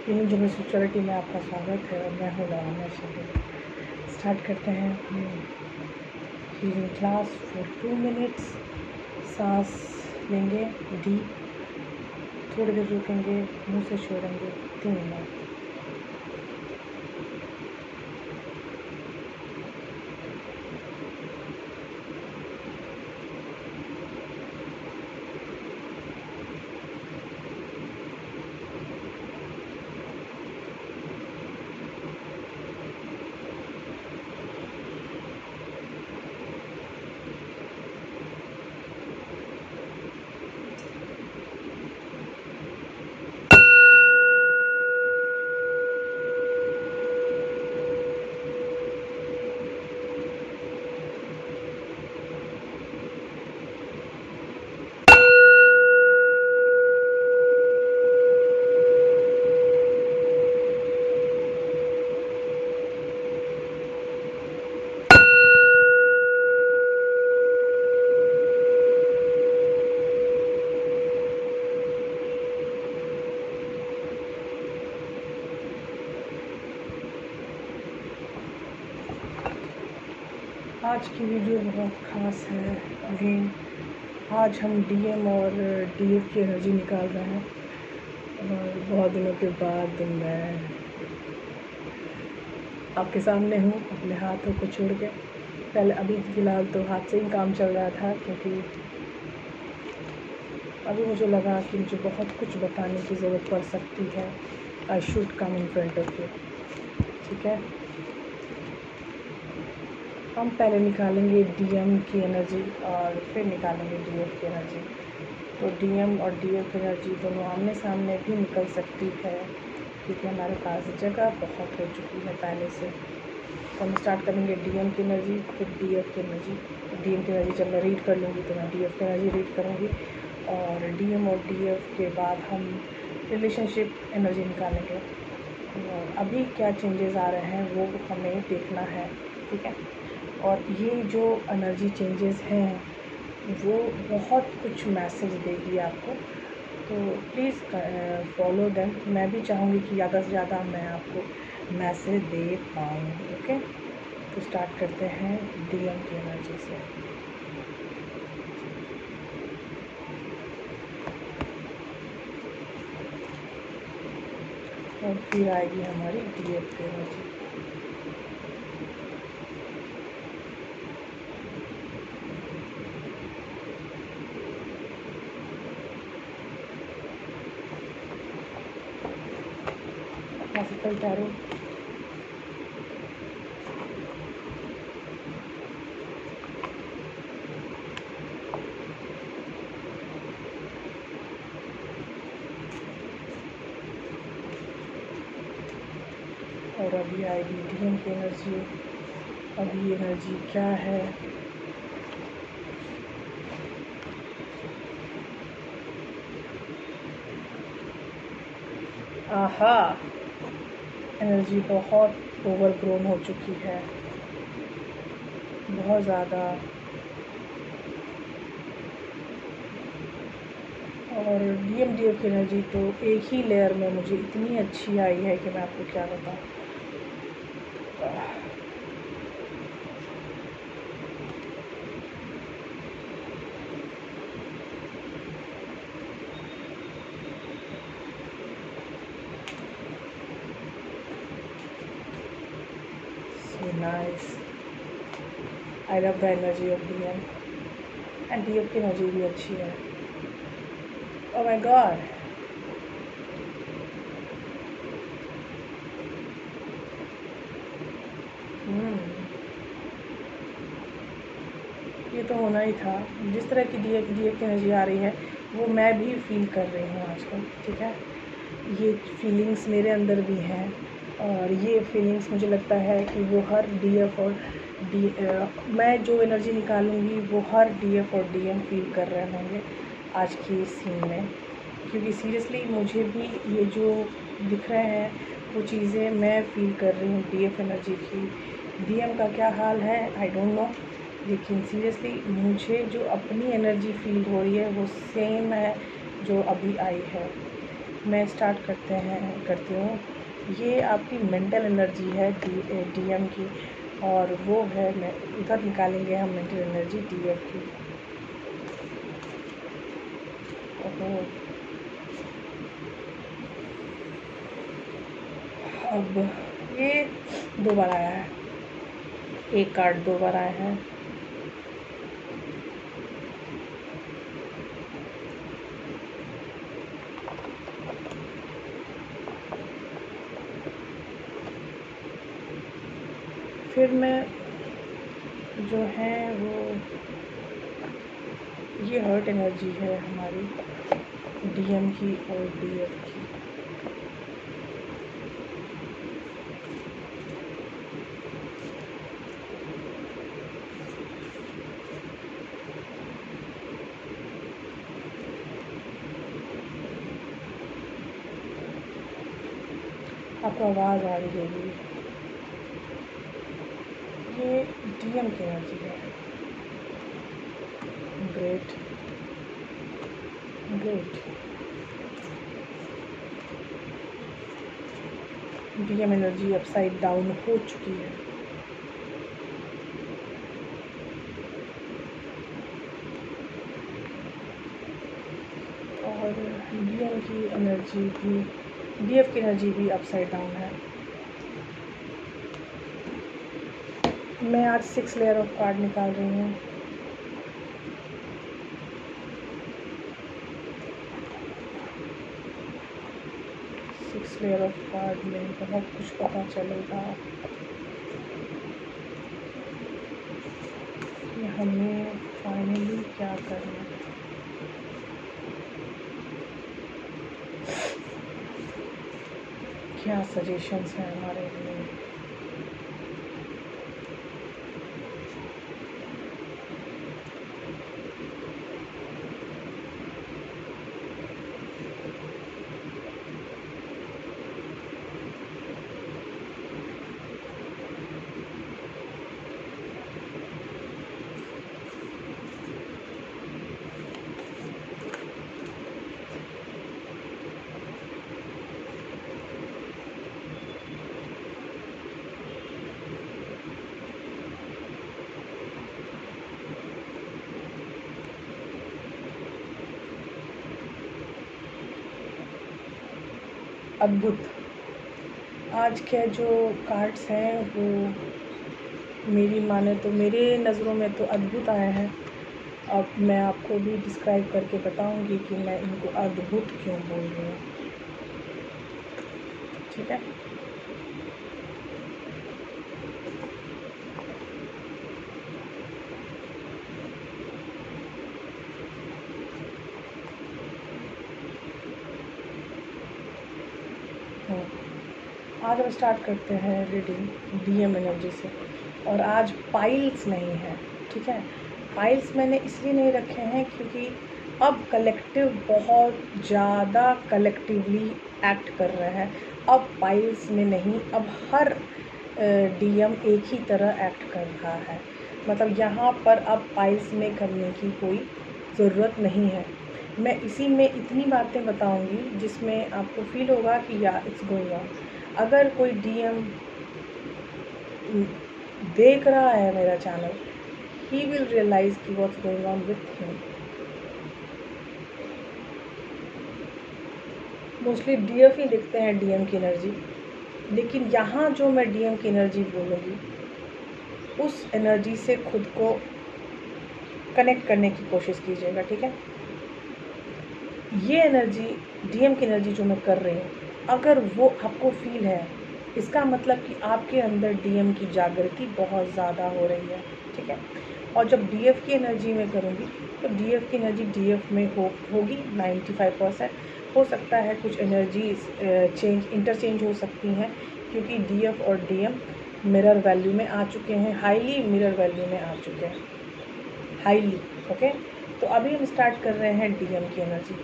इन जो स्पिरिचुअलिटी में आपका स्वागत है और मैं हूँ लावण्या शरीफ। स्टार्ट करते हैं अपनी हीलिंग क्लास फॉर 2 मिनट्स। सांस लेंगे डीप, थोड़ी देर रुकेंगे, मुंह से छोड़ेंगे 3 मिनट। आज की वीडियो बहुत ख़ास है। अगेन आज हम डीएम और डीएफ की एनर्जी निकाल रहे हैं और बहुत दिनों के बाद मैं आपके सामने हूँ अपने हाथों को छोड़ के। पहले अभी फ़िलहाल तो हाथ से ही काम चल रहा था, क्योंकि अभी मुझे लगा कि मुझे बहुत कुछ बताने की ज़रूरत पड़ सकती है। I should come in front of you. ठीक है, हम पहले निकालेंगे डीएम की एनर्जी और फिर निकालेंगे डीएफ की एनर्जी। तो डीएम और डीएफ एनर्जी दोनों आमने सामने भी निकल सकती है, क्योंकि हमारे पास जगह बहुत हो चुकी है पहले से। तो हम स्टार्ट करेंगे डीएम की एनर्जी, फिर डीएफ की एनर्जी। डीएम की एनर्जी जब मैं रीड कर लूँगी तो मैं डीएफ की एनर्जी रीड करूँगी, और डीएम और डीएफ के बाद हम रिलेशनशिप एनर्जी निकालेंगे। और अभी क्या चेंजेस आ रहे हैं वो हमें देखना है। ठीक है, और ये जो एनर्जी चेंजेस हैं वो बहुत कुछ मैसेज देगी आपको, तो प्लीज़ फॉलो देम। मैं भी चाहूँगी कि ज़्यादा से ज़्यादा मैं आपको मैसेज दे पाऊँ। ओके, तो स्टार्ट करते हैं डीएम की एनर्जी से। और फिर आएगी हमारी डीएफ की एनर्जी। क्लासिकल टैरो, और अभी आएगी डीएम की एनर्जी। अभी एनर्जी क्या है? आहा, एनर्जी बहुत ओवरग्रोन हो चुकी है, बहुत ज़्यादा। और डीएम डीएफ की एनर्जी तो एक ही लेयर में मुझे इतनी अच्छी आई है कि मैं आपको क्या बताऊँ। So nice. I love the energy of DM, and DF की एनर्जी भी अच्छी है। Oh my God. ये तो होना ही था। जिस तरह की डीएफ की एनर्जी आ रही है वो मैं भी फील कर रही हूँ आजकल। ठीक है, ये फीलिंग्स मेरे अंदर भी हैं, और ये फीलिंग्स मुझे लगता है कि वो हर डीएफ और मैं जो एनर्जी निकालूंगी वो हर डीएफ और डीएम फील कर रहे होंगे आज की इस सीन में। क्योंकि सीरियसली मुझे भी ये जो दिख रहे हैं वो चीज़ें मैं फील कर रही हूँ डीएफ एनर्जी की। डीएम का क्या हाल है आई डोंट नो, लेकिन सीरियसली मुझे जो अपनी एनर्जी फील हो रही है वो सेम है जो अभी आई है। मैं स्टार्ट करती हूँ। ये आपकी मेंटल एनर्जी है डीएम की, और वो है मैं इधर निकालेंगे हम मेंटल एनर्जी डीएफ की। ओहो, अब ये 2 बार आया है, एक कार्ड 2 बार आया है। फिर मैं जो है वो ये हर्ट एनर्जी है हमारी डीएम की और डीएफ की। आपको आवाज़ आ रही होगी, ये डीएम की एनर्जी है। Great great. DM energy upside down हो चुकी है। और डीएम की एनर्जी भी, डीएफ की एनर्जी भी अपसाइड डाउन है। मैं आज 6 लेयर ऑफ कार्ड निकाल रही हूँ। लेयर ऑफ कार्ड में बहुत कुछ पता चलेगा कि हमें फाइनली क्या करना है। क्या सजेशंस हैं हमारे लिए। अद्भुत। आज के जो कार्ड्स हैं वो मेरी माने तो मेरे नज़रों में तो अद्भुत आए हैं। अब मैं आपको भी डिस्क्राइब करके बताऊंगी कि मैं इनको अद्भुत क्यों बोल रही हूँ। ठीक है, आज हम स्टार्ट करते हैं रीडिंग डीएम एनर्जी से। और आज पाइल्स नहीं है, ठीक है। पाइल्स मैंने इसलिए नहीं रखे हैं क्योंकि अब कलेक्टिव बहुत ज़्यादा कलेक्टिवली एक्ट कर रहा है। अब पाइल्स में नहीं, अब हर डीएम एक ही तरह एक्ट कर रहा है। मतलब यहाँ पर अब पाइल्स में करने की कोई ज़रूरत नहीं है। मैं इसी में इतनी बातें बताऊंगी जिसमें आपको फील होगा कि या इट्स गोइंग ऑन। अगर कोई डीएम देख रहा है मेरा चैनल, ही विल रियलाइज कि what's going on with him. Mostly DF ही देखते हैं डीएम की एनर्जी, लेकिन यहाँ जो मैं डीएम की एनर्जी बोलूँगी उस एनर्जी से खुद को कनेक्ट करने की कोशिश कीजिएगा, ठीक है। ये एनर्जी डीएम की एनर्जी जो मैं कर रही हूँ, अगर वो आपको फील है, इसका मतलब कि आपके अंदर डीएम की जागृति बहुत ज़्यादा हो रही है, ठीक है। और जब डीएफ की एनर्जी में करूँगी तो डीएफ की एनर्जी डीएफ में होगी 95%। हो सकता है कुछ एनर्जी इंटरचेंज हो सकती हैं, क्योंकि डीएफ और डीएम मिरर वैल्यू में आ चुके हैं, हाईली मिरर वैल्यू में आ चुके हैं, हाईली। ओके, तो अभी हम स्टार्ट कर रहे हैं डीएम की एनर्जी।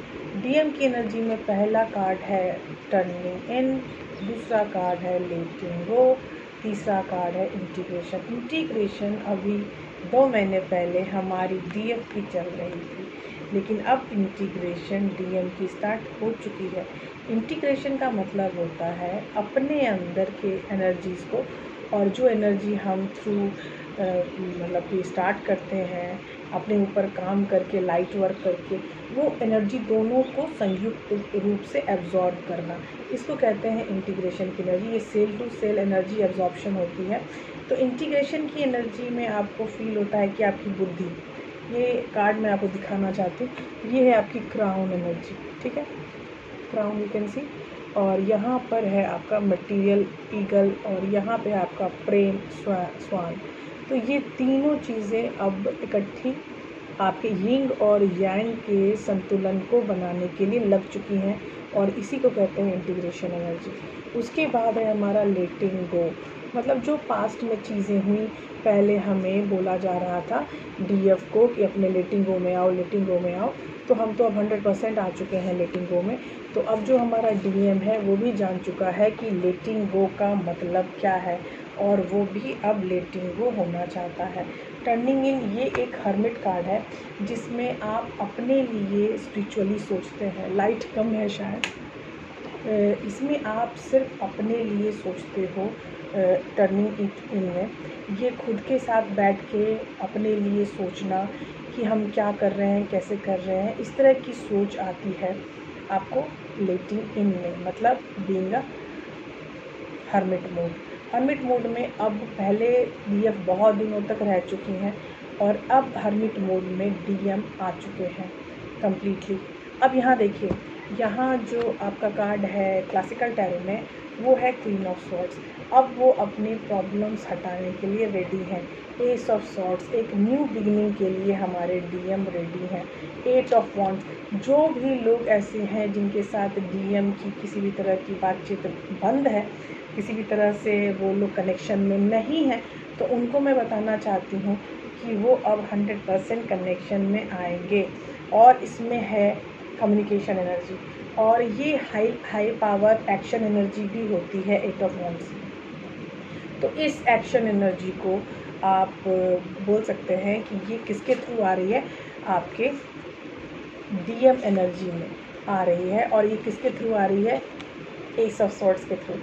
डीएम की एनर्जी में पहला कार्ड है टर्निंग इन, दूसरा कार्ड है लेटिंग गो, तीसरा कार्ड है इंटीग्रेशन। इंटीग्रेशन अभी 2 महीने पहले हमारी डीएफ की चल रही थी, लेकिन अब इंटीग्रेशन डीएम की स्टार्ट हो चुकी है। इंटीग्रेशन का मतलब होता है अपने अंदर के एनर्जीज़ को, और जो एनर्जी हम थ्रू मतलब कि स्टार्ट करते हैं अपने ऊपर काम करके, लाइट वर्क करके, वो एनर्जी दोनों को संयुक्त रूप से एब्जॉर्ब करना, इसको कहते हैं इंटीग्रेशन की एनर्जी। ये cell to cell energy absorption होती है। तो इंटीग्रेशन की एनर्जी में आपको फील होता है कि आपकी बुद्धि, ये कार्ड मैं आपको दिखाना चाहती हूँ, ये है आपकी क्राउन एनर्जी, ठीक है, क्राउन यू कैन सी, और यहाँ पर है आपका मटेरियल ईगल, और यहाँ पे आपका प्रेम स्वान। तो ये तीनों चीज़ें अब इकट्ठी आपके यिंग और यांग के संतुलन को बनाने के लिए लग चुकी हैं, और इसी को कहते हैं इंटीग्रेशन एनर्जी। उसके बाद है हमारा लेटिंग गो, मतलब जो पास्ट में चीज़ें हुई, पहले हमें बोला जा रहा था डीएफ को कि अपने लेटिंग गो में आओ, लेटिंग गो में आओ, तो हम तो अब 100% आ चुके हैं लेटिंग गो में। तो अब जो हमारा डीएम है वो भी जान चुका है कि लेटिंग गो का मतलब क्या है, और वो भी अब लेटिंग गो होना चाहता है। टर्निंग इन, ये एक हर्मिट कार्ड है जिसमें आप अपने लिए स्पिरिचुअली सोचते हैं, लाइट कम है शायद, इसमें आप सिर्फ अपने लिए सोचते हो। टर्निंग इट इन में ये खुद के साथ बैठ के अपने लिए सोचना कि हम क्या कर रहे हैं, कैसे कर रहे हैं, इस तरह की सोच आती है आपको लेटिंग इन में, मतलब being a hermit mode. Hermit mode में अब पहले डीएफ बहुत दिनों तक रह चुकी हैं, और अब हर्मिट मोड में डीएम आ चुके हैं कम्प्लीटली। अब यहाँ देखिए, यहाँ जो आपका कार्ड है क्लासिकल टैरो में, वो है क्वीन ऑफ सॉर्ड्स। अब वो अपनी प्रॉब्लम्स हटाने के लिए रेडी हैं। एस ऑफ सॉर्ड्स, एक न्यू बिगिनिंग के लिए हमारे डीएम रेडी हैं। एट ऑफ वॉन्ड्स, जो भी लोग ऐसे हैं जिनके साथ डीएम की किसी भी तरह की बातचीत बंद है, किसी भी तरह से वो लोग कनेक्शन में नहीं हैं, तो उनको मैं बताना चाहती हूँ कि वो अब 100% कनेक्शन में आएंगे। और इसमें है कम्युनिकेशन एनर्जी, और ये हाई पावर एक्शन एनर्जी भी होती है एट ऑफ वॉन्ड्स। तो इस एक्शन एनर्जी को आप बोल सकते हैं कि ये किसके थ्रू आ रही है, आपके डीएम एनर्जी में आ रही है। और ये किसके थ्रू आ रही है, एस ऑफ सॉर्ड्स के थ्रू।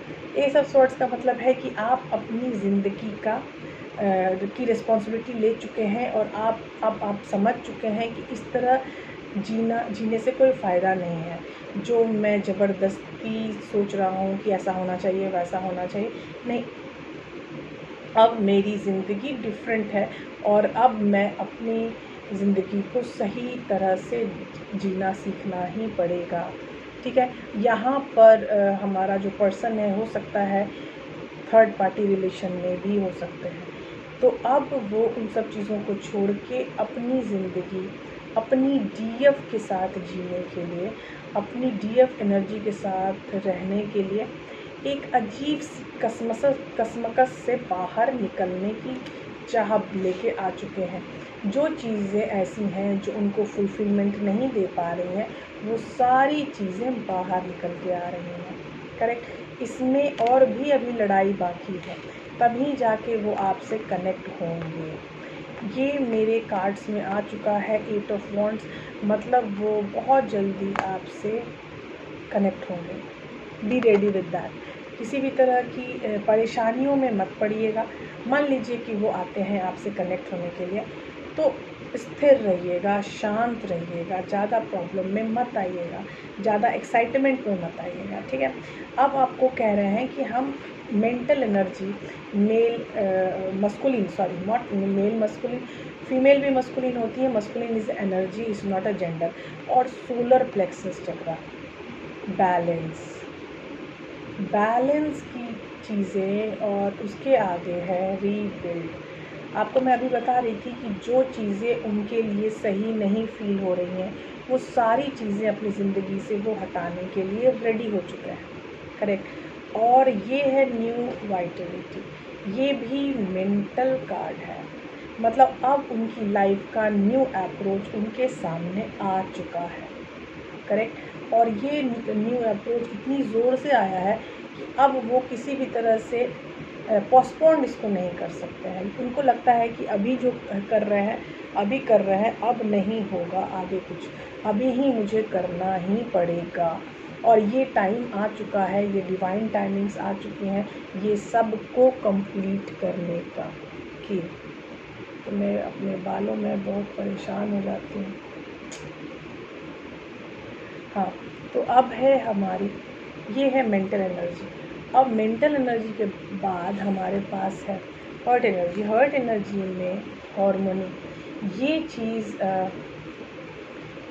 एस ऑफ सॉर्ड्स का मतलब है कि आप अपनी ज़िंदगी का की रिस्पॉन्सिबिलिटी ले चुके हैं, और आप समझ चुके हैं कि इस तरह जीने से कोई फ़ायदा नहीं है। जो मैं ज़बरदस्ती सोच रहा हूँ कि ऐसा होना चाहिए, वैसा होना चाहिए, नहीं, अब मेरी ज़िंदगी डिफरेंट है, और अब मैं अपनी ज़िंदगी को सही तरह से जीना सीखना ही पड़ेगा, ठीक है। यहाँ पर हमारा जो पर्सन है, हो सकता है थर्ड पार्टी रिलेशन में भी हो सकते हैं। तो अब वो उन सब चीज़ों को छोड़ के अपनी ज़िंदगी अपनी डीएफ के साथ जीने के लिए, अपनी डीएफ एनर्जी के साथ रहने के लिए एक अजीब सी कसमकस से बाहर निकलने की चाह लेके आ चुके हैं। जो चीज़ें ऐसी हैं जो उनको फुलफिलमेंट नहीं दे पा रही हैं, वो सारी चीज़ें बाहर निकल के आ रही हैं, करेक्ट। इसमें और भी अभी लड़ाई बाकी है, तभी जाके वो आपसे कनेक्ट होंगे। ये मेरे कार्ड्स में आ चुका है एट ऑफ वॉन्ड्स, मतलब वो बहुत जल्दी आपसे कनेक्ट होंगे। Be ready with that. किसी भी तरह की परेशानियों में मत पड़िएगा। मान लीजिए कि वो आते हैं आपसे कनेक्ट होने के लिए, तो स्थिर रहिएगा, शांत रहिएगा, ज़्यादा प्रॉब्लम में मत आइएगा, ज़्यादा एक्साइटमेंट में मत आइएगा, ठीक है। अब आपको कह रहे हैं कि हम mental energy, male masculine, sorry not male masculine, female भी मस्कुलिन होती है, masculine is energy, is not a gender. और सोलर प्लेक्सस चक्रा, बैलेंस की चीज़ें, और उसके आगे है रीबिल्ड। आपको मैं अभी बता रही थी कि जो चीज़ें उनके लिए सही नहीं फील हो रही हैं, वो सारी चीज़ें अपनी ज़िंदगी से वो हटाने के लिए रेडी हो चुके हैं, करेक्ट। और ये है न्यू वाइटलिटी, ये भी मेंटल कार्ड है, मतलब अब उनकी लाइफ का न्यू अप्रोच उनके सामने आ चुका है, करेक्ट। और ये न्यू अप्रोच इतनी ज़ोर से आया है कि अब वो किसी भी तरह से पोस्टपोन्ड इसको नहीं कर सकते हैं। उनको लगता है कि अभी जो कर रहे हैं अब नहीं होगा आगे कुछ, अभी ही मुझे करना ही पड़ेगा, और ये टाइम आ चुका है, ये डिवाइन टाइमिंग्स आ चुकी हैं ये सब को कंप्लीट करने का। कि तो मैं अपने बालों में बहुत परेशान हो जाती हूँ। हाँ, तो अब है हमारी, ये है मेंटल एनर्जी। अब मेंटल एनर्जी के बाद हमारे पास है हर्ट एनर्जी। हर्ट एनर्जी में हार्मोनी, ये चीज़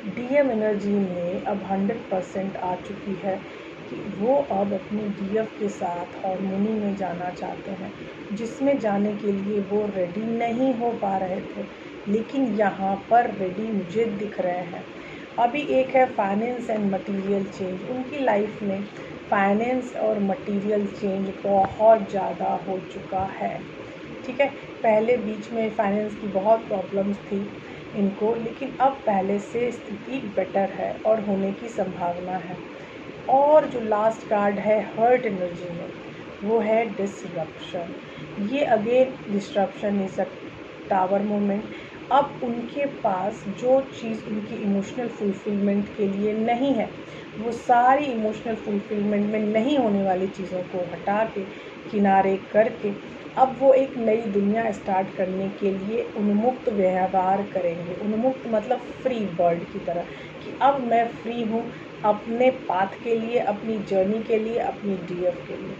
डीएम एनर्जी में अब 100% आ चुकी है कि वो अब अपनी डीएफ के साथ हार्मोनी में जाना चाहते हैं, जिसमें जाने के लिए वो रेडी नहीं हो पा रहे थे, लेकिन यहाँ पर रेडी मुझे दिख रहे हैं। अभी एक है फाइनेंस एंड मटेरियल चेंज। उनकी लाइफ में फाइनेंस और मटेरियल चेंज बहुत ज़्यादा हो चुका है। ठीक है, पहले बीच में फाइनेंस की बहुत प्रॉब्लम्स थी इनको, लेकिन अब पहले से स्थिति बेटर है और होने की संभावना है। और जो लास्ट कार्ड है हर्ट एनर्जी में, वो है डिसरप्शन। ये again disruption is a tower moment. अब उनके पास जो चीज़ उनकी इमोशनल फुलफिलमेंट के लिए नहीं है, वो सारी इमोशनल फुलफिलमेंट में नहीं होने वाली चीज़ों को हटा के, किनारे करके, अब वो एक नई दुनिया स्टार्ट करने के लिए उन्मुक्त व्यवहार करेंगे। उन्मुक्त मतलब फ्री बर्ड की तरह, कि अब मैं फ्री हूँ अपने पाथ के लिए, अपनी जर्नी के लिए, अपनी डीएफ के लिए।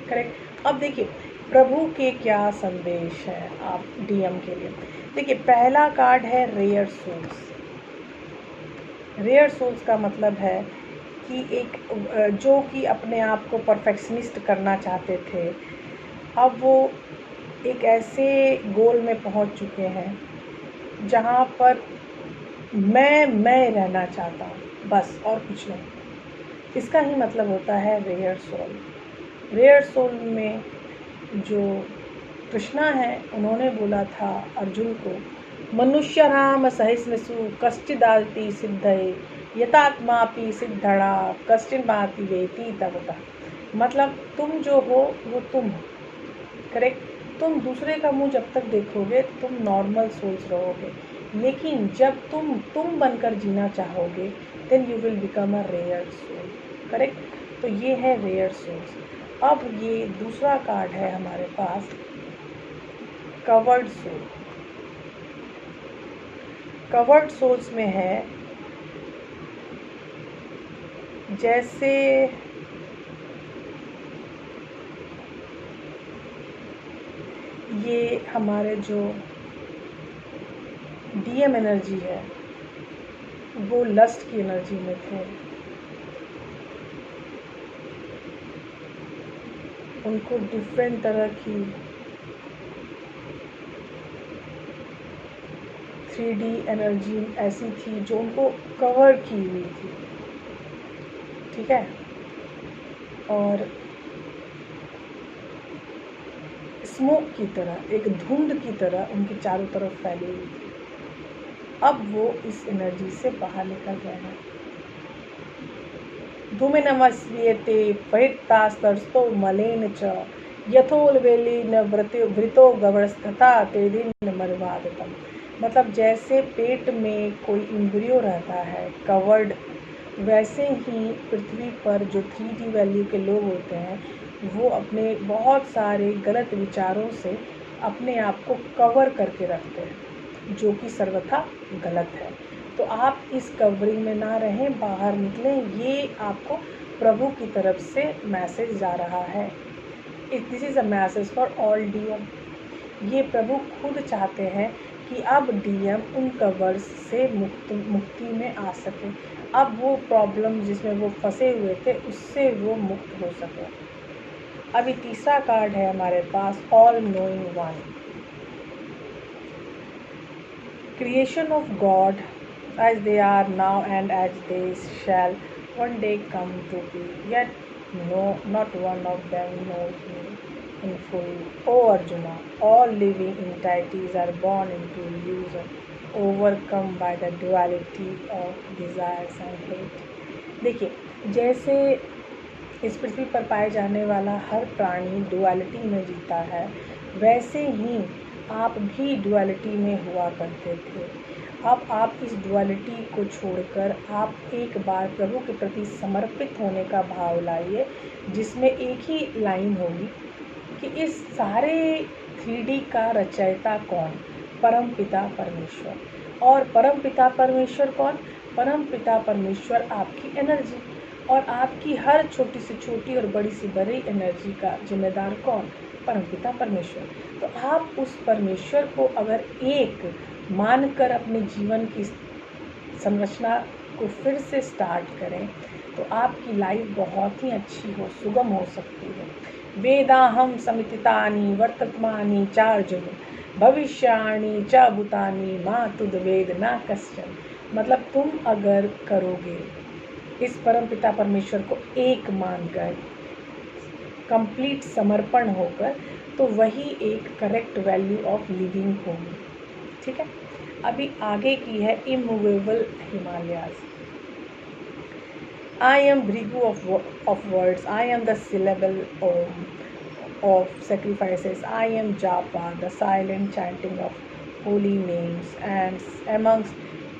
करेक्ट। अब देखिए प्रभु के क्या संदेश है आप डीएम के लिए। देखिए पहला कार्ड है रेयर सोल्स। रेयर सोल्स का मतलब है कि एक जो कि अपने आप को परफेक्शनिस्ट करना चाहते थे, अब वो एक ऐसे गोल में पहुंच चुके हैं जहां पर मैं रहना चाहता हूं, बस और कुछ नहीं। इसका ही मतलब होता है रेयर सोल। रेयर सोल में जो कृष्णा है, उन्होंने बोला था अर्जुन को, मनुष्य राम सहिष्णुषु कश्चिदाल्ति सिद्धये यतात्मापि सिद्धड़ा कश्चिन्माति वेति तवता। मतलब तुम जो हो वो तुम हो। करेक्ट। तुम दूसरे का मुंह जब तक देखोगे तुम नॉर्मल सोच रहोगे, लेकिन जब तुम बनकर जीना चाहोगे then you will become a rare soul. Correct. तो ये है रेयर सोल्स। अब ये दूसरा कार्ड है हमारे पास कवर्ड सोल। कवर्ड सोल्स में है जैसे ये हमारे जो डीएम एनर्जी है वो लस्ट की एनर्जी में थे। उनको डिफरेंट तरह की 3D एनर्जी ऐसी थी जो उनको कवर की हुई थी। ठीक है। और स्मोक की तरह, एक धुंध की तरह उनकी चारों तरफ फैली हुई थी। अब वो इस एनर्जी से बाहर निकल गए हैं। धूमे नमस्यते परितास्तरस्तो मलेन च यथोलवेलीन वृतो गवर्स्तथा तेदिन मर्वादतम। मतलब जैसे पेट में कोई इम्ब्रियो रहता है कवर्ड, वैसे ही पृथ्वी पर जो 3D वैल्यू के लोग होते हैं वो अपने बहुत सारे गलत विचारों से अपने आप को कवर करके रखते हैं, जो कि सर्वथा गलत है। तो आप इस कवरिंग में ना रहें, बाहर निकलें। ये आपको प्रभु की तरफ से मैसेज जा रहा है। This is a message for all DM. ये प्रभु खुद चाहते हैं कि अब डीएम उन कवर्स से मुक्ति में आ सके। अब वो प्रॉब्लम जिसमें वो फंसे हुए थे उससे वो मुक्त हो सके। अभी तीसरा कार्ड है हमारे पास all knowing one. Creation of God as they are now and as they shall one day come to be, yet no, not one of them knows me in full. O Arjuna, all living entities are born into illusion, overcome by the duality of desires and hate. देखिए जैसे इस पृथ्वी पर पाए जाने वाला हर प्राणी duality में जीता है, वैसे ही आप भी डुअलिटी में हुआ करते थे। अब आप इस डुअलिटी को छोड़कर आप एक बार प्रभु के प्रति समर्पित होने का भाव लाइए, जिसमें एक ही लाइन होगी कि इस सारे 3D का रचयिता कौन? परम पिता परमेश्वर। और परम पिता परमेश्वर कौन? परम पिता परमेश्वर आपकी एनर्जी, और आपकी हर छोटी से छोटी और बड़ी से बड़ी एनर्जी का जिम्मेदार कौन? परमपिता परमेश्वर। तो आप उस परमेश्वर को अगर एक मानकर अपने जीवन की संरचना को फिर से स्टार्ट करें तो आपकी लाइफ बहुत ही अच्छी हो, सुगम हो सकती है। वेदाहम समितितानि वर्तमानि चार्जुन भविष्याणि च भूतानि मा तुद वेद न कश्चन। मतलब तुम अगर करोगे इस परम पिता परमेश्वर को एक मानकर, कंप्लीट समर्पण होकर, तो वही एक करेक्ट वैल्यू ऑफ लिविंग होगी। ठीक है, अभी आगे की है immovable Himalayas. I am Bhrigu of words, I am the syllable of sacrifices, I am Japa, the silent chanting of holy names, and amongst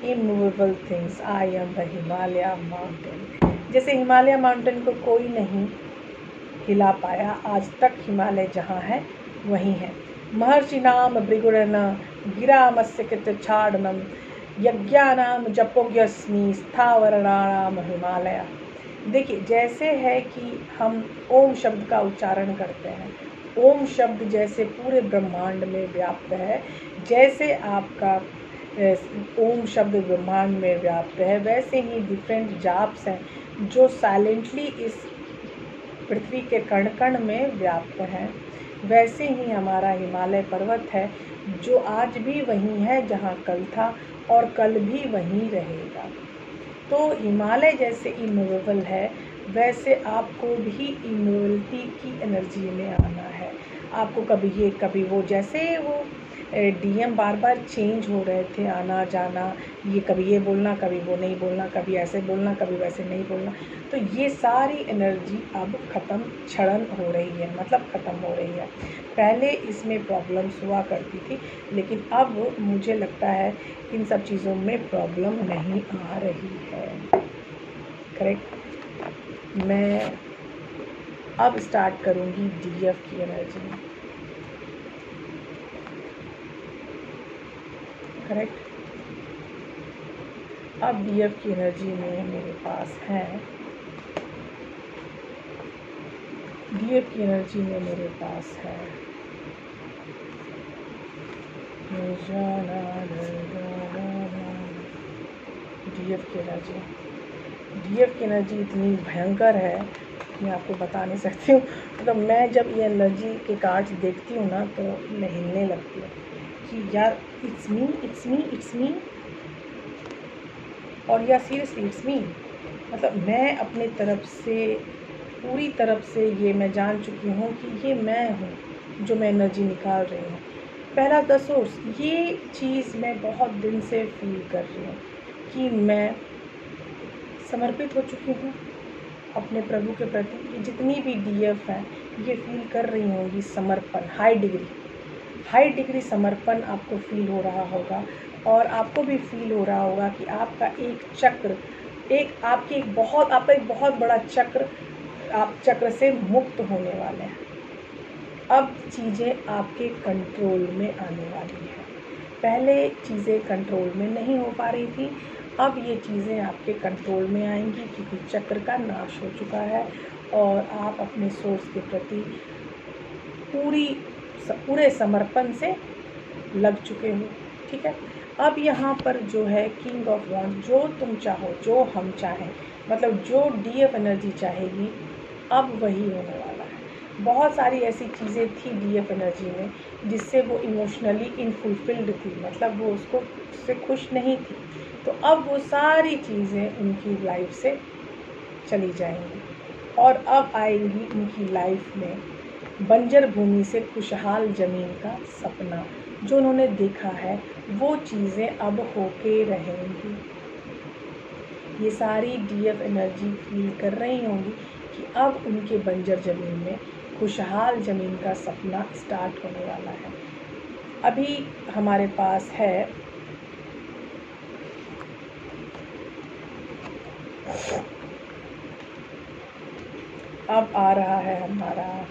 immovable things, I am the Himalaya mountain। जैसे Himalaya mountain को कोई नहीं हिला पाया, आज तक हिमालय जहाँ है वहीं है। महर्षि नाम भृगुरन गिरामस्य कृतच्छाडनम यज्ञानाम जपोज्ञस्मि स्थावरणानाम हिमालय। देखिए, जैसे है कि हम ओम शब्द का उच्चारण करते हैं, ओम शब्द जैसे पूरे ब्रह्मांड में व्याप्त है, जैसे आपका ओम शब्द ब्रह्मांड में व्याप्त है, वैसे ही डिफरेंट जाप्स हैं जो साइलेंटली इस पृथ्वी के कण कण में व्याप्त हैं। वैसे ही हमारा हिमालय पर्वत है जो आज भी वहीं है जहाँ कल था और कल भी वहीं रहेगा। तो हिमालय जैसे इमूवेबल है, वैसे आपको भी इमूवेबिलिटी की एनर्जी में आना है। आपको कभी ये कभी वो, जैसे वो डीएम बार बार चेंज हो रहे थे, आना जाना, ये कभी ये बोलना कभी वो नहीं बोलना, कभी ऐसे बोलना कभी वैसे नहीं बोलना, तो ये सारी एनर्जी अब ख़त्म, क्षरण हो रही है, मतलब ख़त्म हो रही है। पहले इसमें प्रॉब्लम्स हुआ करती थी, लेकिन अब मुझे लगता है इन सब चीज़ों में प्रॉब्लम नहीं आ रही है। करेक्ट। मैं अब स्टार्ट करूँगी डीएफ की एनर्जी। करेक्ट। अब डीएफ की एनर्जी में मेरे पास है, डीएफ की एनर्जी में मेरे पास है डीएफ की एनर्जी। डीएफ की एनर्जी इतनी भयंकर है मैं आपको बता नहीं सकती हूँ। मतलब मैं जब ये एनर्जी के कार्ड्स देखती हूँ ना, तो मैं हिलने लगती हूँ कि यार it's me, it's me, it's me, और या सीरियसली इट्स मी। मतलब मैं अपनी तरफ से, पूरी तरफ से ये मैं जान चुकी हूँ कि ये मैं हूँ जो मैं एनर्जी निकाल रही हूँ। पहला द सोर्स, ये चीज़ मैं बहुत दिन से फील कर रही हूँ कि मैं समर्पित हो चुकी हूँ अपने प्रभु के प्रति। जितनी भी डीएफ हैं ये फील कर रही होंगी समर्पण, हाई डिग्री समर्पण आपको फील हो रहा होगा, और आपको भी फील हो रहा होगा कि आपका एक चक्र, आपका एक बहुत बड़ा चक्र, आप चक्र से मुक्त होने वाले हैं। अब चीज़ें आपके कंट्रोल में आने वाली हैं। पहले चीज़ें कंट्रोल में नहीं हो पा रही थी, अब ये चीज़ें आपके कंट्रोल में आएंगी क्योंकि चक्र का नाश हो चुका है और आप अपने सोर्स के प्रति पूरे समर्पण से लग चुके हो। ठीक है। अब यहाँ पर जो है किंग ऑफ वॉन्ड्स, जो तुम चाहो, जो हम चाहें, मतलब जो डीएफ एनर्जी चाहेगी, अब वही होने वाला है। बहुत सारी ऐसी चीज़ें थी डीएफ एनर्जी में जिससे वो इमोशनली इनफुलफिल्ड थी, मतलब वो उससे खुश नहीं थी, तो अब वो सारी चीज़ें उनकी लाइफ से चली जाएंगी और अब आएंगी उनकी लाइफ में बंजर भूमि से खुशहाल ज़मीन का सपना। जो उन्होंने देखा है वो चीज़ें अब होके रहेंगी। ये सारी डीएफ एनर्जी फील कर रही होंगी कि अब उनके बंजर ज़मीन में खुशहाल ज़मीन का सपना स्टार्ट होने वाला है। अभी हमारे पास है अब आ रहा है हमारा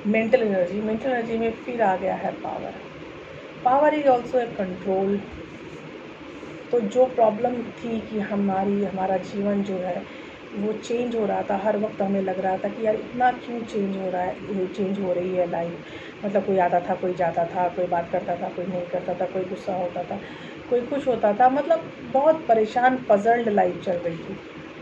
मेंटल एनर्जी। मेंटल एनर्जी में फिर आ गया है power. Power is also a control. तो जो प्रॉब्लम थी कि हमारा जीवन जो है वो चेंज हो रहा था, हर वक्त हमें लग रहा था कि यार इतना क्यों चेंज हो रहा है, चेंज हो रही है लाइफ। मतलब कोई आता था, कोई जाता था, कोई बात करता था, कोई नहीं करता था, कोई गुस्सा होता था, कोई खुश होता था, मतलब बहुत परेशान पजल्ड लाइफ चल रही थी।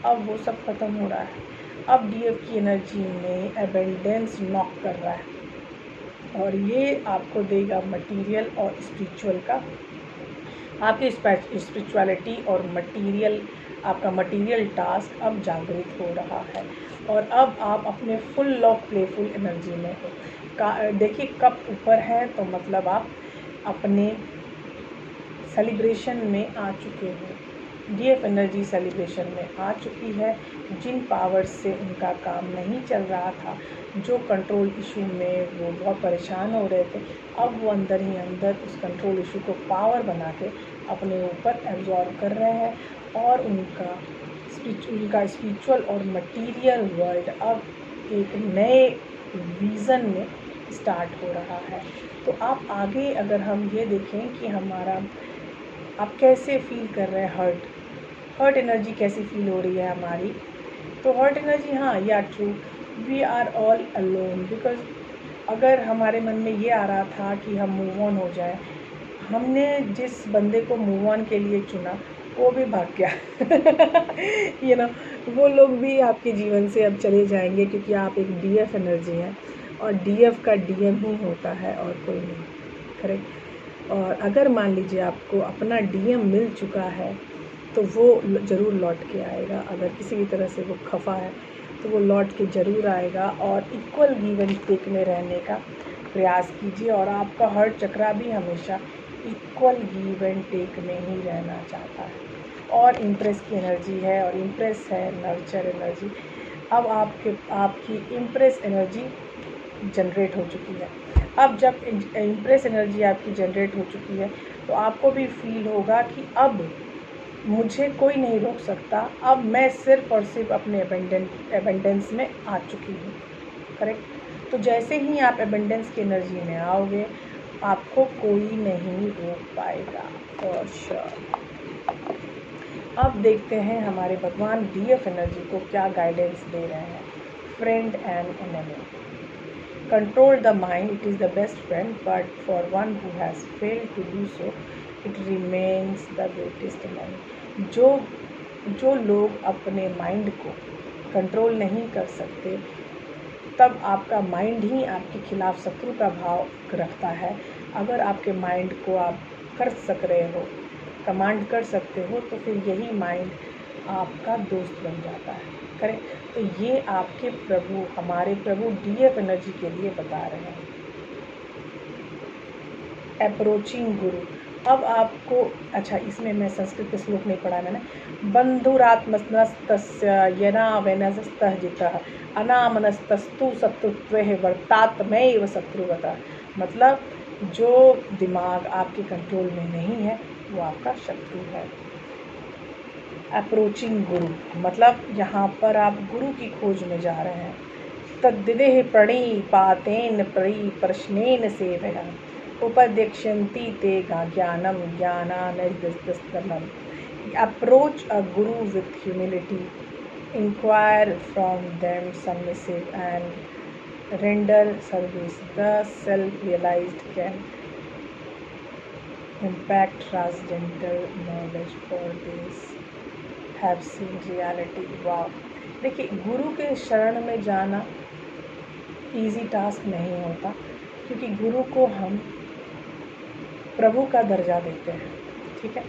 अब वो सब ख़त्म हो रहा है। अब डीएफ की एनर्जी में एबेंडेंस नॉक कर रहा है और ये आपको देगा मटेरियल और स्पिरिचुअल का। आपकी स्पिरिचुअलिटी और मटेरियल, आपका मटेरियल टास्क अब जागृत हो रहा है और अब आप अपने फुल ऑफ प्लेफुल एनर्जी में हो। देखिए कप ऊपर है तो मतलब आप अपने सेलिब्रेशन में आ चुके हो। डीएफ एनर्जी सेलिब्रेशन में आ चुकी है। जिन पावर्स से उनका काम नहीं चल रहा था, जो कंट्रोल इशू में वो बहुत परेशान हो रहे थे, अब वो अंदर ही अंदर उस कंट्रोल इशू को पावर बना के अपने ऊपर एब्जॉर्ब कर रहे हैं और उनका स्पिरिचुअल और मटीरियल वर्ल्ड अब एक नए विज़न में स्टार्ट हो रहा है। तो आप आगे अगर हम ये देखें कि हमारा आप कैसे फील कर रहे हैं, हर्ट एनर्जी कैसी फील हो रही है हमारी, तो हर्ट एनर्जी, हाँ या true, we are all alone. Because अगर हमारे मन में ये आ रहा था कि हम मूव ऑन हो जाए, हमने जिस बंदे को मूव ऑन के लिए चुना वो भी भाग गया यू नो, वो लोग भी आपके जीवन से अब चले जाएंगे क्योंकि आप एक डीएफ एनर्जी हैं और डीएफ का डीएम ही होता है और कोई नहीं, करेक्ट। और अगर मान लीजिए आपको अपना डीएम मिल चुका है तो वो ज़रूर लौट के आएगा। अगर किसी भी तरह से वो खफा है तो वो लौट के ज़रूर आएगा और इक्वल गिव एंड टेक में रहने का प्रयास कीजिए। और आपका हर्ट चक्रा भी हमेशा इक्वल गिव एंड टेक में ही रहना चाहता है। और इम्प्रेस की एनर्जी है और इम्प्रेस है नर्चर एनर्जी। अब आपकी इम्प्रेस एनर्जी जनरेट हो चुकी है। अब जब इम्प्रेस एनर्जी आपकी जनरेट हो चुकी है तो आपको भी फील होगा कि अब मुझे कोई नहीं रोक सकता, अब मैं सिर्फ और सिर्फ अपने एबेंडेंस में आ चुकी हूँ, करेक्ट। तो जैसे ही आप एबेंडेंस की एनर्जी में आओगे आपको कोई नहीं रोक पाएगा फॉर श्योर। अब देखते हैं हमारे भगवान डीएफ एनर्जी को क्या गाइडेंस दे रहे हैं। Friend and enemy. Control the mind, it is the best friend, but for one who has failed to do so, it remains the greatest enemy. जो लोग अपने माइंड को कंट्रोल नहीं कर सकते, तब आपका माइंड ही आपके खिलाफ शत्रु का भाव रखता है। अगर आपके माइंड को आप कर सक रहे हो, कमांड कर सकते हो, तो फिर यही माइंड आपका दोस्त बन जाता है, करेक्ट। तो ये आपके प्रभु, हमारे प्रभु डीएफ एनर्जी के लिए बता रहे हैं। अप्रोचिंग गुरु। अब आपको, अच्छा इसमें मैं संस्कृत के श्लोक नहीं पढ़ा मैंने। बंधुरात्मनस्तस्य यना वेनस्तः जितः अनामनस्तस्तु शत्रुत्वे वर्तात्मैव शत्रुवतः। मतलब जो दिमाग आपके कंट्रोल में नहीं है वो आपका शत्रु है। अप्रोचिंग गुरु मतलब यहाँ पर आप गुरु की खोज में जा रहे हैं। तद्देह प्रणिपातेन प्रश्नेन सेवया उपदेक्ष्यन्ति ते ज्ञानम ज्ञानानर्दस्तमम्। Approach a Guru with humility, inquire from them submissive and render service. The self-realized can impact transcendental knowledge for this have seen reality. वाह, देखिए गुरु के शरण में जाना इजी टास्क नहीं होता क्योंकि गुरु को हम प्रभु का दर्जा देते हैं, ठीक है।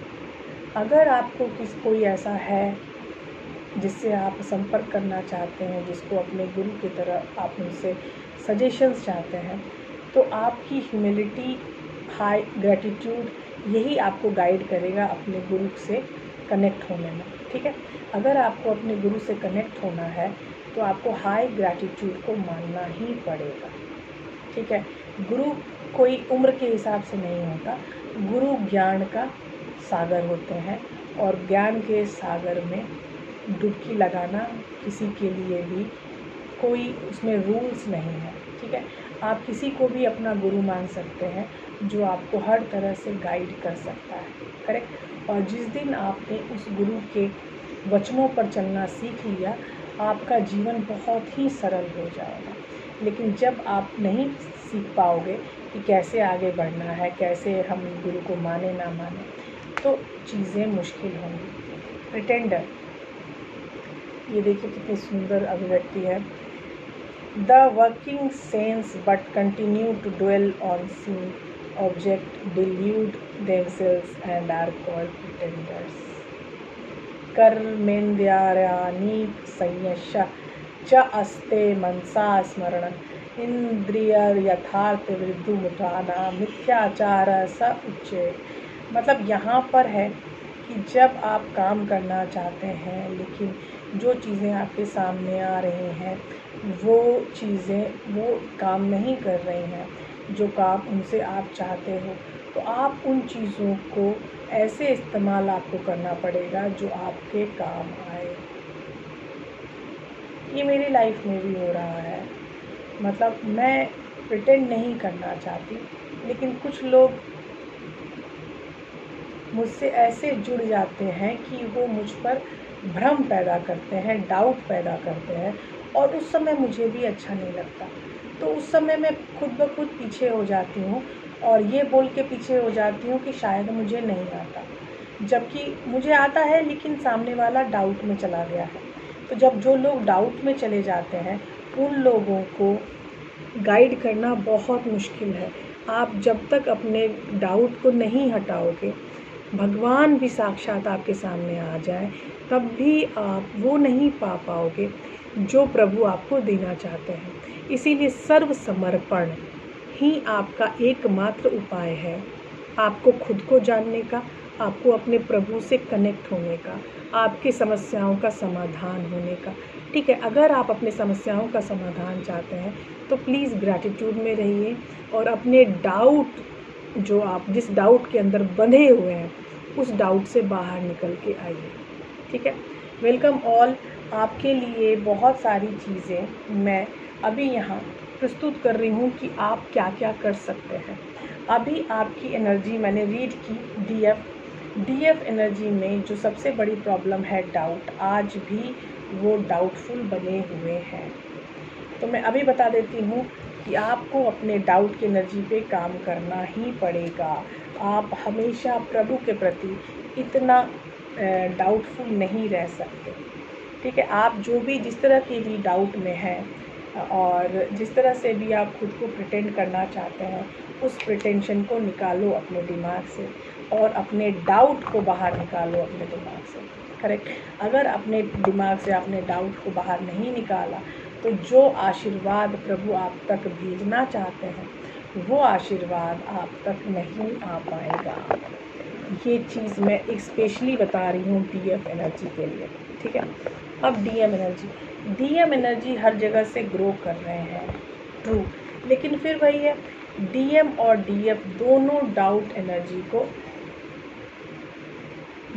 अगर आपको कोई ऐसा है जिससे आप संपर्क करना चाहते हैं, जिसको अपने गुरु की तरह आप उनसे सजेशंस चाहते हैं, तो आपकी ह्यूमिलिटी, हाई ग्रेटिट्यूड यही आपको गाइड करेगा अपने गुरु से कनेक्ट होने में। ठीक है, अगर आपको अपने गुरु से कनेक्ट होना है तो आपको हाई ग्रैटिट्यूड को मानना ही पड़ेगा। ठीक है, गुरु कोई उम्र के हिसाब से नहीं होता, गुरु ज्ञान का सागर होते हैं और ज्ञान के सागर में डुबकी लगाना किसी के लिए भी कोई उसमें रूल्स नहीं है। ठीक है, आप किसी को भी अपना गुरु मान सकते हैं जो आपको हर तरह से गाइड कर सकता है। करेक्ट, और जिस दिन आपने उस गुरु के वचनों पर चलना सीख लिया, आपका जीवन बहुत ही सरल हो जाएगा। लेकिन जब आप नहीं सीख पाओगे कि कैसे आगे बढ़ना है, कैसे हम गुरु को माने ना माने, तो चीज़ें मुश्किल होंगी। प्रिटेंडर, ये देखिए कितनी सुंदर अभिव्यक्ति है। The working sense but continue to dwell on seen object deluded themselves and are called pretenders. कर्मेन्द्रियाणि संयश्य च अस्ते मनसा स्मरण इंद्रिय यथार्थ विरुद्धमुठाना मिथ्याचार स उच्चे। मतलब यहाँ पर है कि जब आप काम करना चाहते हैं लेकिन जो चीज़ें आपके सामने आ रही हैं वो चीज़ें वो काम नहीं कर रही हैं जो काम उनसे आप चाहते हो, तो आप उन चीज़ों को ऐसे इस्तेमाल आपको करना पड़ेगा जो आपके काम आए। ये मेरी लाइफ में भी हो रहा है। मतलब मैं प्रिटेंड नहीं करना चाहती, लेकिन कुछ लोग मुझसे ऐसे जुड़ जाते हैं कि वो मुझ पर भ्रम पैदा करते हैं, डाउट पैदा करते हैं, और उस समय मुझे भी अच्छा नहीं लगता। तो उस समय मैं खुद ब खुद पीछे हो जाती हूँ और ये बोल के पीछे हो जाती हूँ कि शायद मुझे नहीं आता, जबकि मुझे आता है लेकिन सामने वाला डाउट में चला गया है। तो जब जो लोग डाउट में चले जाते हैं उन लोगों को गाइड करना बहुत मुश्किल है। आप जब तक अपने डाउट को नहीं हटाओगे, भगवान भी साक्षात आपके सामने आ जाए, तब भी आप वो नहीं पा पाओगे जो प्रभु आपको देना चाहते हैं। इसीलिए सर्व समर्पण ही आपका एकमात्र उपाय है, आपको खुद को जानने का, आपको अपने प्रभु से कनेक्ट होने का, आपकी समस्याओं का समाधान होने का। ठीक है, अगर आप अपने समस्याओं का समाधान चाहते हैं तो प्लीज़ ग्रैटिट्यूड में रहिए और अपने डाउट, जो आप जिस डाउट के अंदर बंधे हुए हैं, उस डाउट से बाहर निकल के आइए। ठीक है, वेलकम ऑल। आपके लिए बहुत सारी चीज़ें मैं अभी यहाँ प्रस्तुत कर रही हूँ कि आप क्या क्या कर सकते हैं। अभी आपकी एनर्जी मैंने रीड की डीएफ एनर्जी में जो सबसे बड़ी प्रॉब्लम है डाउट, आज भी वो डाउटफुल बने हुए हैं। तो मैं अभी बता देती हूँ कि आपको अपने डाउट की एनर्जी पे काम करना ही पड़ेगा। आप हमेशा प्रभु के प्रति इतना डाउटफुल नहीं रह सकते। ठीक है, आप जो भी जिस तरह के भी डाउट में हैं और जिस तरह से भी आप खुद को प्रिटेंड करना चाहते हैं, उस प्रिटेंशन को निकालो अपने दिमाग से और अपने डाउट को बाहर निकालो अपने दिमाग से। करेक्ट, अगर अपने दिमाग से आपने डाउट को बाहर नहीं निकाला तो जो आशीर्वाद प्रभु आप तक भेजना चाहते हैं वो आशीर्वाद आप तक नहीं आ पाएगा। ये चीज़ मैं स्पेशली बता रही हूँ डीएफ एनर्जी के लिए। ठीक है, अब डीएम एनर्जी हर जगह से ग्रो कर रहे हैं, ट्रू, लेकिन फिर वही है, डीएम और डीएफ दोनों डाउट एनर्जी को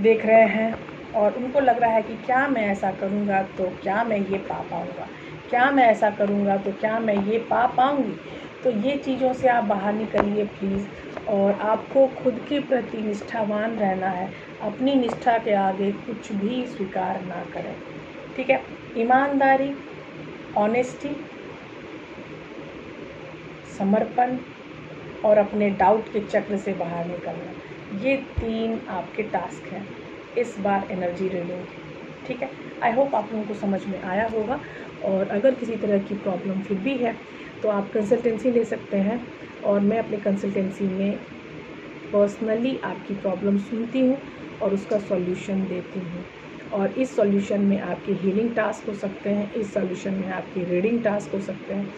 देख रहे हैं और उनको लग रहा है कि क्या मैं ऐसा करूँगा तो क्या मैं ये पा पाऊँगा, क्या मैं ऐसा करूँगा तो क्या मैं ये पा पाऊँगी। तो ये चीज़ों से आप बाहर निकलिए प्लीज़, और आपको खुद के प्रति निष्ठावान रहना है। अपनी निष्ठा के आगे कुछ भी स्वीकार ना करें। ठीक है, ईमानदारी, ऑनेस्टी, समर्पण और अपने डाउट के चक्र से बाहर निकलना, ये 3 आपके टास्क हैं इस बार एनर्जी रीडिंग के। ठीक है, आई होप आप लोगों को समझ में आया होगा। और अगर किसी तरह की प्रॉब्लम फिर भी है तो आप कंसल्टेंसी ले सकते हैं, और मैं अपने कंसल्टेंसी में पर्सनली आपकी प्रॉब्लम सुनती हूँ और उसका सॉल्यूशन देती हूँ। और इस सॉल्यूशन में आपके हीलिंग टास्क हो सकते हैं, इस सॉल्यूशन में आपकी रीडिंग टास्क हो सकते हैं।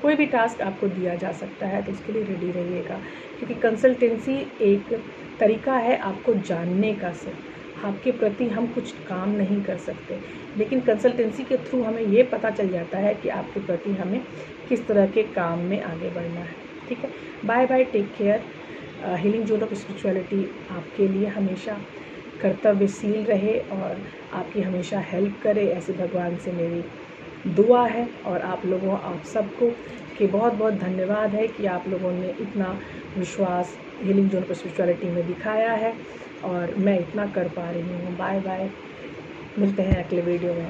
कोई भी टास्क आपको दिया जा सकता है तो उसके लिए रेडी रहिएगा, क्योंकि कंसल्टेंसी एक तरीका है आपको जानने का सिर्फ। आपके प्रति हम कुछ काम नहीं कर सकते, लेकिन कंसल्टेंसी के थ्रू हमें ये पता चल जाता है कि आपके प्रति हमें किस तरह के काम में आगे बढ़ना है। ठीक है, bye bye, take care. Healing zone of spirituality आपके लिए हमेशा कर्तव्यशील रहे और आपकी हमेशा हेल्प करे, ऐसे भगवान से मेरी दुआ है। और आप सबको के बहुत बहुत धन्यवाद है कि आप लोगों ने इतना विश्वास हीलिंग जोन ऑफ स्पिरिचुअलिटी में दिखाया है और मैं इतना कर पा रही हूँ। बाय बाय, मिलते हैं अगले वीडियो में।